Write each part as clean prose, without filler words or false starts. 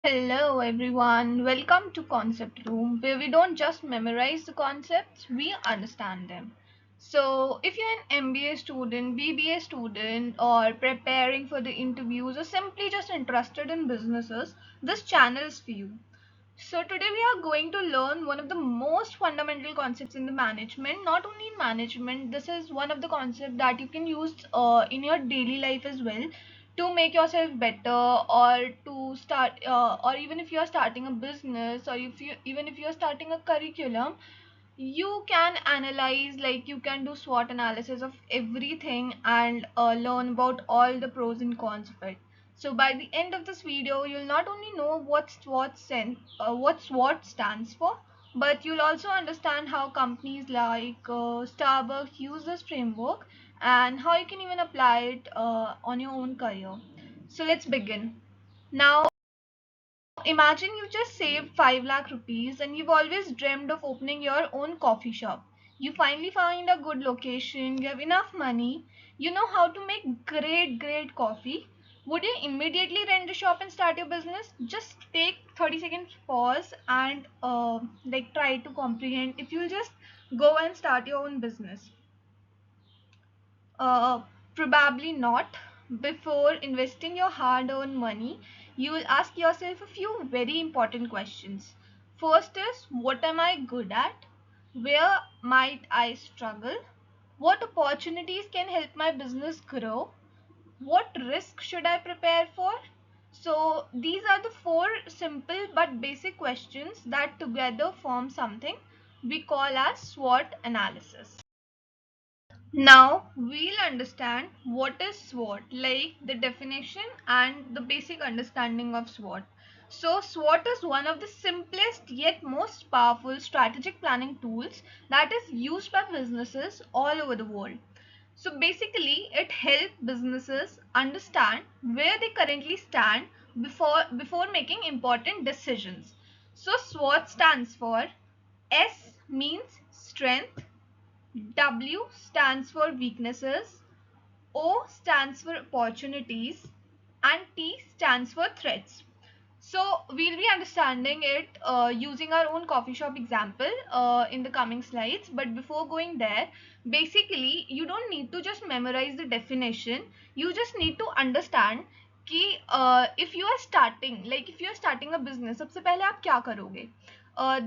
Hello everyone, welcome to Concept Room where we don't just memorize the concepts, we understand them. So, if you're an MBA student, BBA student, or preparing for the interviews, or simply just interested in businesses, this channel is for you. So today we are going to learn one of the most fundamental concepts in the management. Not only in management, this is one of the concepts that you can use in your daily life as well to make yourself better, or to start, or even if you are starting a business, or if you even if you are starting a curriculum, you can analyze, like you can do SWOT analysis of everything and learn about all the pros and cons of it. So by the end of this video, you'll not only know what SWOT stands for, but you'll also understand how companies like Starbucks use this framework and how you can even apply it on your own career. So let's begin. Now, imagine you just saved 5 lakh rupees and you've always dreamed of opening your own coffee shop. You finally find a good location, you have enough money, you know how to make great coffee. Would you immediately rent a shop and start your business? Just take 30 seconds pause and try to comprehend if you'll just go and start your own business. Uh, Probably not. Before investing your hard earned money, you will ask yourself a few very important questions. First is, what am I good at? Where might I struggle? What opportunities can help my business grow? What risk should I prepare for? So, these are the four simple but basic questions that together form something we call as SWOT analysis. Now we'll understand what is SWOT, like the definition and the basic understanding of SWOT. So SWOT is one of the simplest yet most powerful strategic planning tools that is used by businesses all over the world. So basically it helps businesses understand where they currently stand before making important decisions. So SWOT stands for, S means strength, W stands for weaknesses, O stands for opportunities, and T stands for threats. So we'll be understanding it using our own coffee shop example in the coming slides. But before going there, basically you don't need to just memorize the definition. You just need to understand कि if you are starting, like if you are starting a business, सबसे पहले आप क्या करोगे?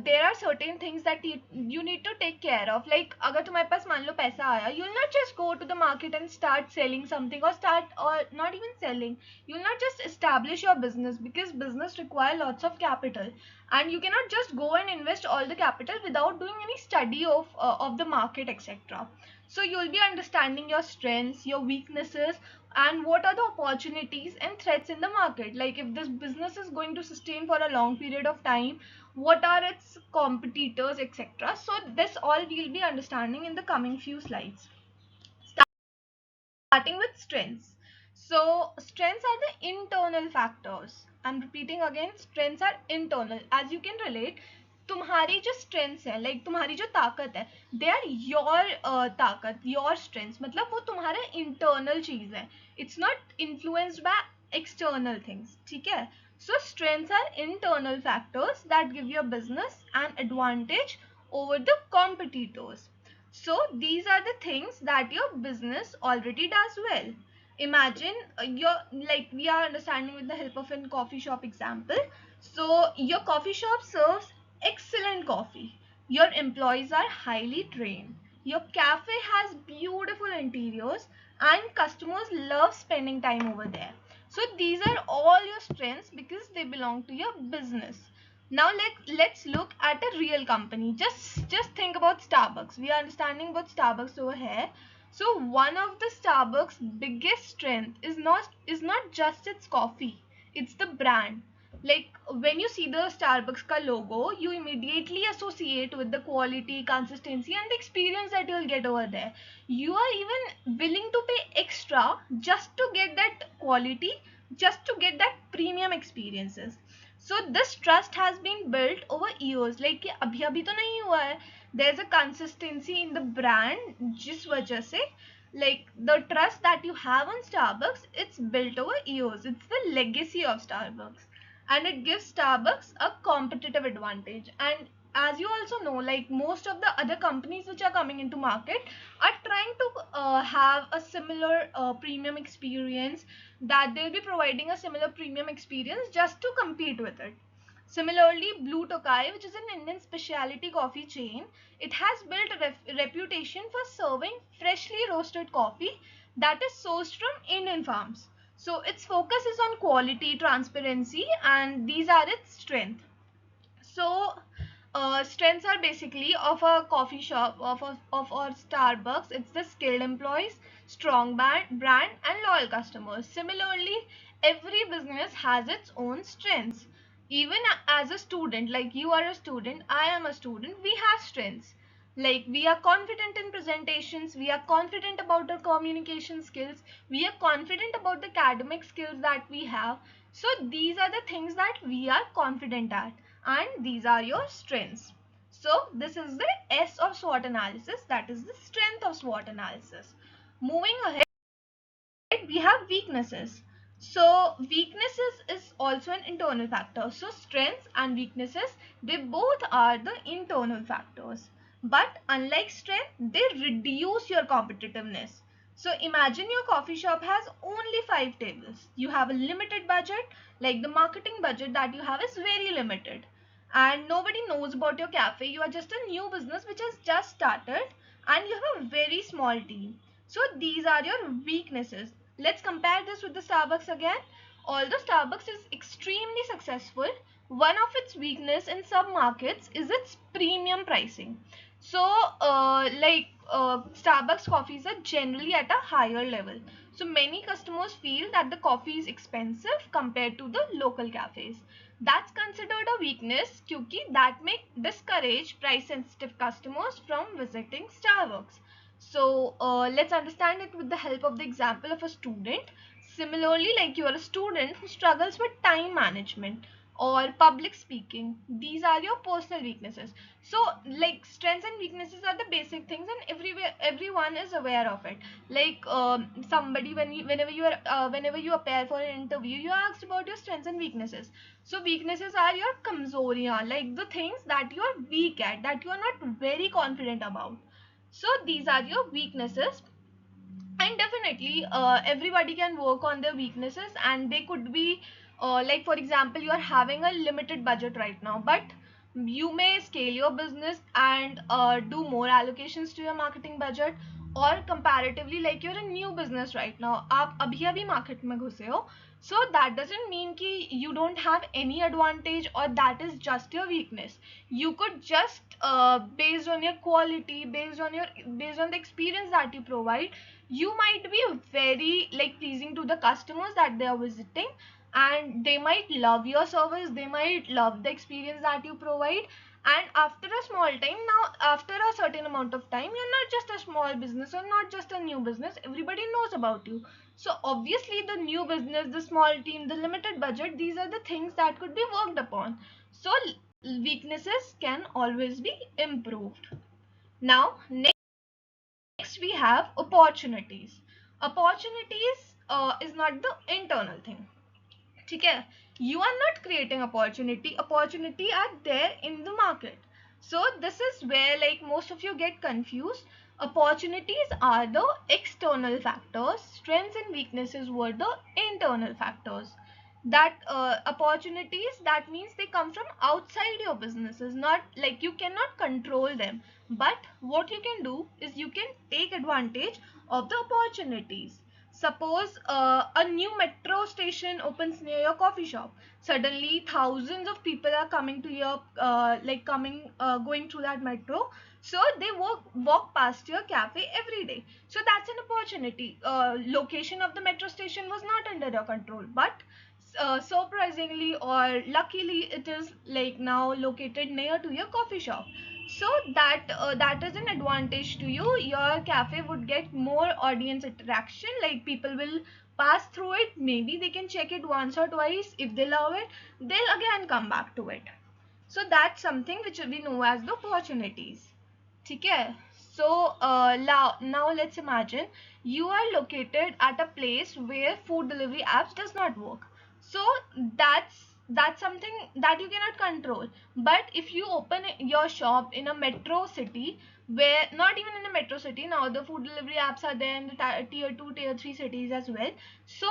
There are certain things that you need to take care of. Like अगर तुम्हारे पास मान लो पैसा आया, you'll not just go to the market and start selling something, or not even selling. You'll not just establish your business, because business require lots of capital, and you cannot just go and invest all the capital without doing any study of the market, etc. So you'll be understanding your strengths, your weaknesses, and what are the opportunities and threats in the market. Like if this business is going to sustain for a long period of time, what are its competitors, etc. So this all we'll be understanding in the coming few slides, starting with strengths. So strengths are the internal factors. I'm repeating again, strengths are internal. As you can relate, तुम्हारी जो strengths है, like तुम्हारी जो ताकत है, they are your ताकत, your strengths. मतलब वो तुम्हारा internal चीज है. It's not influenced by external things. ठीक है? So strengths are internal factors that give your business an advantage over the competitors. So these are the things that your business already does well. Imagine we are understanding with the help of a coffee shop example. So your coffee shop serves excellent coffee. Your employees are highly trained. Your cafe has beautiful interiors and customers love spending time over there. So these are all your strengths because they belong to your business. Now let's look at a real company. Just think about Starbucks. We are understanding about Starbucks over here. So one of the Starbucks biggest strength is not just its coffee, it's the brand. Like when you see the Starbucks ka logo, you immediately associate with the quality, consistency, and the experience that you'll get over there. You are even willing to pay extra just to get that quality, just to get that premium experiences. So this trust has been built over years. Like ये अभी अभी तो नहीं हुआ है. There's a consistency in the brand जिस वजह से, like the trust that you have on Starbucks, it's built over years. It's the legacy of Starbucks. and it gives Starbucks a competitive advantage. And as you also know, like most of the other companies which are coming into market are trying to have a similar premium experience, that they'll be providing a similar premium experience just to compete with it. Similarly, Blue Tokai, which is an Indian specialty coffee chain, it has built a reputation for serving freshly roasted coffee that is sourced from Indian farms. So its focus is on quality, transparency, and these are its strengths. So, strengths are basically of a coffee shop, of our Starbucks. It's the skilled employees, strong brand, and loyal customers. Similarly, every business has its own strengths. Even as a student, like you are a student, I am a student, we have strengths. Like we are confident in presentations, we are confident about our communication skills, we are confident about the academic skills that we have. So these are the things that we are confident at, and these are your strengths. So this is the S of SWOT analysis, that is the strength of SWOT analysis. Moving ahead, we have weaknesses. So weaknesses is also an internal factor. So strengths and weaknesses, they both are the internal factors, but unlike strength, they reduce your competitiveness. So imagine your coffee shop has only 5 tables, you have a limited budget, like the marketing budget that you have is very limited, and nobody knows about your cafe. You are just a new business which has just started, and you have a very small team. So these are your weaknesses. Let's compare this with the Starbucks again. Although Starbucks is extremely successful, one of its weakness in some markets is its premium pricing. So Starbucks coffees are generally at a higher level, so many customers feel that the coffee is expensive compared to the local cafes. That's considered a weakness क्योंकि that may discourage price sensitive customers from visiting Starbucks. So let's understand it with the help of the example of a student. Similarly, like you are a student who struggles with time management or public speaking, these are your personal weaknesses. So like strengths and weaknesses are the basic things, and everywhere everyone is aware of it. Like somebody, whenever you appear for an interview, you are asked about your strengths and weaknesses. So weaknesses are your kamzoriyan, like the things that you are weak at, that you are not very confident about. So these are your weaknesses, and definitely everybody can work on their weaknesses, and they could be like for example, you are having a limited budget right now, but you may scale your business and do more allocations to your marketing budget. or comparatively, like you're a new business right now, आप अभी अभी market में घुसे हो, so that doesn't mean कि you don't have any advantage or that is just your weakness. You could just based on your quality, based on the experience that you provide, you might be very like pleasing to the customers that they are visiting, and they might love your service, they might love the experience that you provide. And after a small time, now after a certain amount of time, you're not just a small business or not just a new business, everybody knows about you. So obviously the new business, the small team, the limited budget, these are the things that could be worked upon. So weaknesses can always be improved. Now next we have opportunities. Opportunities is not the internal thing. ठीक है, you are not creating opportunity are there in the market. So this is where like most of you get confused. Opportunities are the external factors, strengths and weaknesses were the internal factors. That opportunities, that means they come from outside your businesses, not like you cannot control them, but what you can do is you can take advantage of the opportunities. Suppose a new metro station opens near your coffee shop. Suddenly, thousands of people are coming to your going through that metro. So they walk past your cafe every day. So that's an opportunity. Location of the metro station was not under your control, but surprisingly or luckily, it is like now located near to your coffee shop. So that is an advantage to you. Your cafe would get more audience interaction, like people will pass through it, maybe they can check it once or twice. If they love it, they'll again come back to it. So that's something which we know as the opportunities. ठीक है. So now let's imagine you are located at a place where food delivery apps does not work. So that's that's something that you cannot control. But if you open your shop in a metro city, where not even in a metro city, now the food delivery apps are there in the tier 2 tier 3 cities as well. So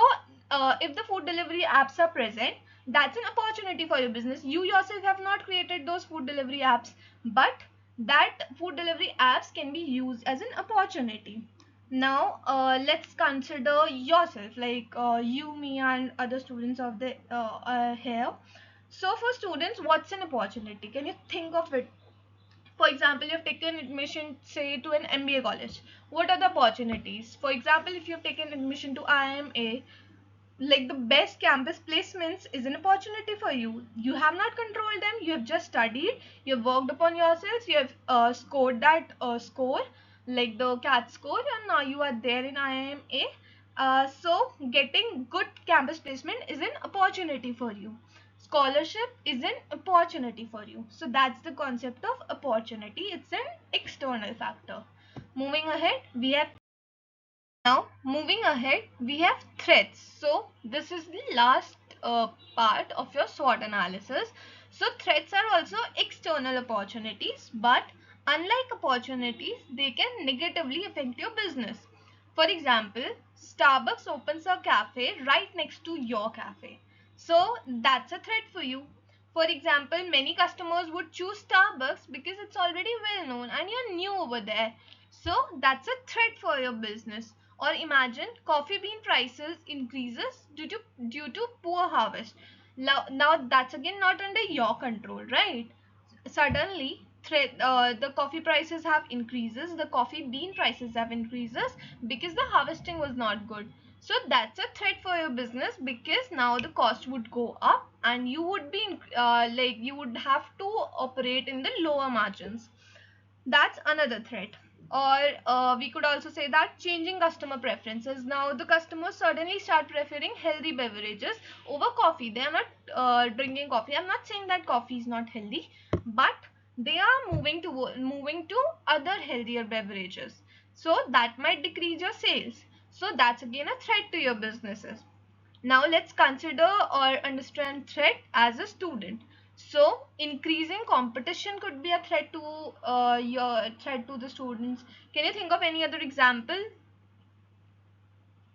if the food delivery apps are present, that's an opportunity for your business. You yourself have not created those food delivery apps, but that food delivery apps can be used as an opportunity. Now let's consider yourself, like you, me, and other students of the here. So for students, what's an opportunity? Can you think of it? For example, you've taken admission, say, to an MBA college. What are the opportunities? For example, if you've taken admission to IMA, like the best campus placements is an opportunity for you. You have not controlled them, you have just studied, you have worked upon yourselves, you have scored that score, like the CAT score, and now you are there in IMA. So getting good campus placement is an opportunity for you. Scholarship is an opportunity for you. So that's the concept of opportunity. It's an external factor. Moving ahead, we have threats. So this is the last part of your SWOT analysis. So threats are also external opportunities, but unlike opportunities, they can negatively affect your business. For example, Starbucks opens a cafe right next to your cafe. So that's a threat for you. For example, many customers would choose Starbucks because it's already well known and you're new over there. So that's a threat for your business. Or imagine coffee bean prices increases due to poor harvest. Now that's again not under your control, right? Suddenly the coffee prices have increases, the coffee bean prices have increases because the harvesting was not good. So that's a threat for your business, because now the cost would go up and you would be like you would have to operate in the lower margins. That's another threat. Or we could also say that changing customer preferences. Now the customers suddenly start preferring healthy beverages over coffee. They are not drinking coffee. I'm not saying that coffee is not healthy, but they are moving to other healthier beverages. So that might decrease your sales. So that's again a threat to your businesses. Now let's consider or understand threat as a student. So increasing competition could be a threat to your threat to the students. Can you think of any other example?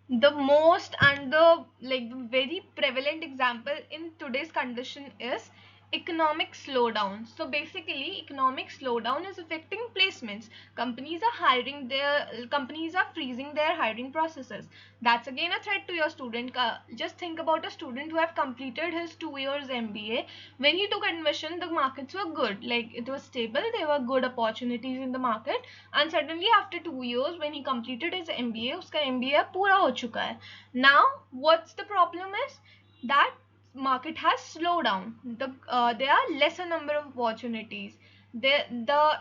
The most and the very prevalent example in today's condition is economic slowdown. So basically economic slowdown is affecting placements. Companies are freezing their hiring processes. That's again a threat to your student. Just think about a student who have completed his 2 years MBA. When he took admission, the markets were good, like it was stable, there were good opportunities in the market, and suddenly after 2 years when he completed his MBA, उसका MBA पूरा हो चुका है. Now what's the problem is that market has slowed down. There are lesser number of opportunities. The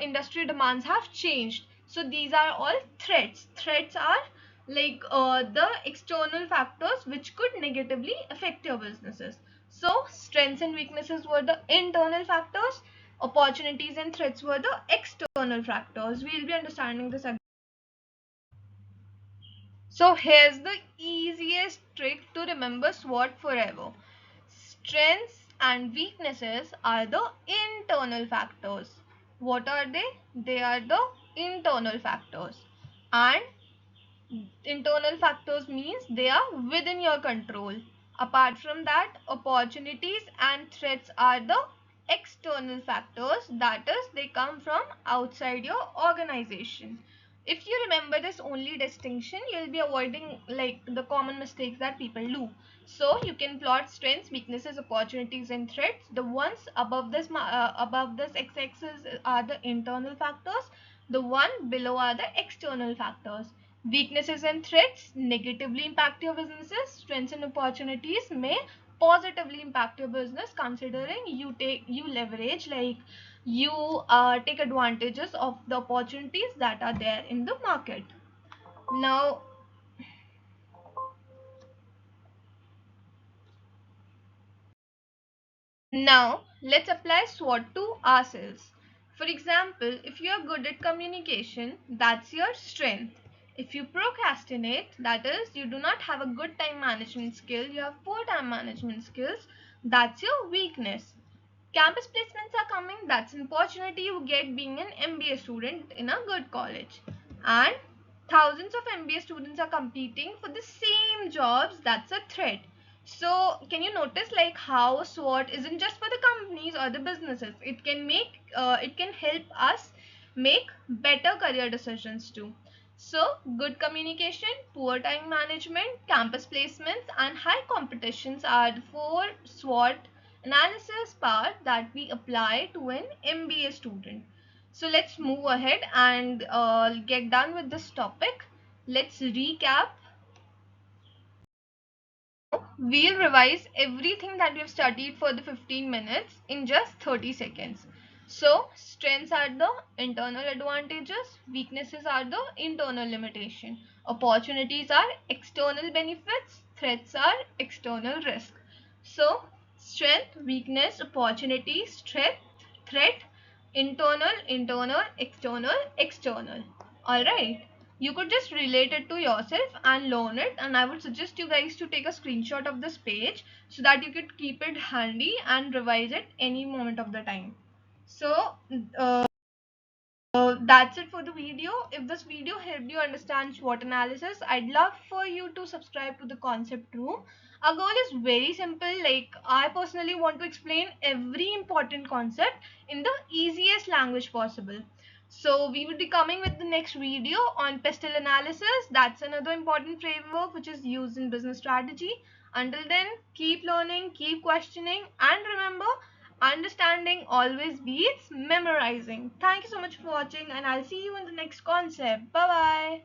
industry demands have changed. So these are all threats. Threats are like the external factors which could negatively affect your businesses. So strengths and weaknesses were the internal factors, opportunities and threats were the external factors. We'll be understanding this again. So here's the easiest trick to remember SWOT forever. Strengths and weaknesses are the internal factors. What are they? They are the internal factors. And internal factors means they are within your control. Apart from that, opportunities and threats are the external factors, that is, they come from outside your organization. If you remember this only distinction, you'll be avoiding like the common mistakes that people do. So you can plot strengths, weaknesses, opportunities and threats. The ones above this x-axis are the internal factors, the one below are the external factors. Weaknesses and threats negatively impact your businesses. Strengths and opportunities may positively impact your business, considering you leverage, like you take advantages of the opportunities that are there in the market. Now Now, let's apply SWOT to ourselves. For example, if you are good at communication, that's your strength. If you procrastinate, that is, you do not have a good time management skill, you have poor time management skills, That's your weakness. Campus placements are coming. That's an opportunity you get being an MBA student in a good college. And thousands of MBA students are competing for the same jobs. That's a threat. So can you notice like how SWOT isn't just for the companies or the businesses? It can help us make better career decisions too. So good communication, poor time management, campus placements, and high competitions are the four SWOT analysis part that we apply to an MBA student. So let's move ahead and get done with this topic. Let's recap. We'll revise everything that we've studied for the 15 minutes in just 30 seconds. So, strengths are the internal advantages, weaknesses are the internal limitation, opportunities are external benefits, threats are external risk. So, strength, weakness, opportunity, threat, internal, external. Alright. You could just relate it to yourself and learn it, and I would suggest you guys to take a screenshot of this page so that you could keep it handy and revise it any moment of the time. So that's it for the video. If this video helped you understand SWOT analysis, I'd love for you to subscribe to the concept room. Our goal is very simple. Like, I personally want to explain every important concept in the easiest language possible. So we will be coming with the next video on pestle analysis. That's another important framework which is used in business strategy. Until then, keep learning, keep questioning, and remember, understanding always beats memorizing. Thank you so much for watching, and I'll see you in the next concept. Bye bye.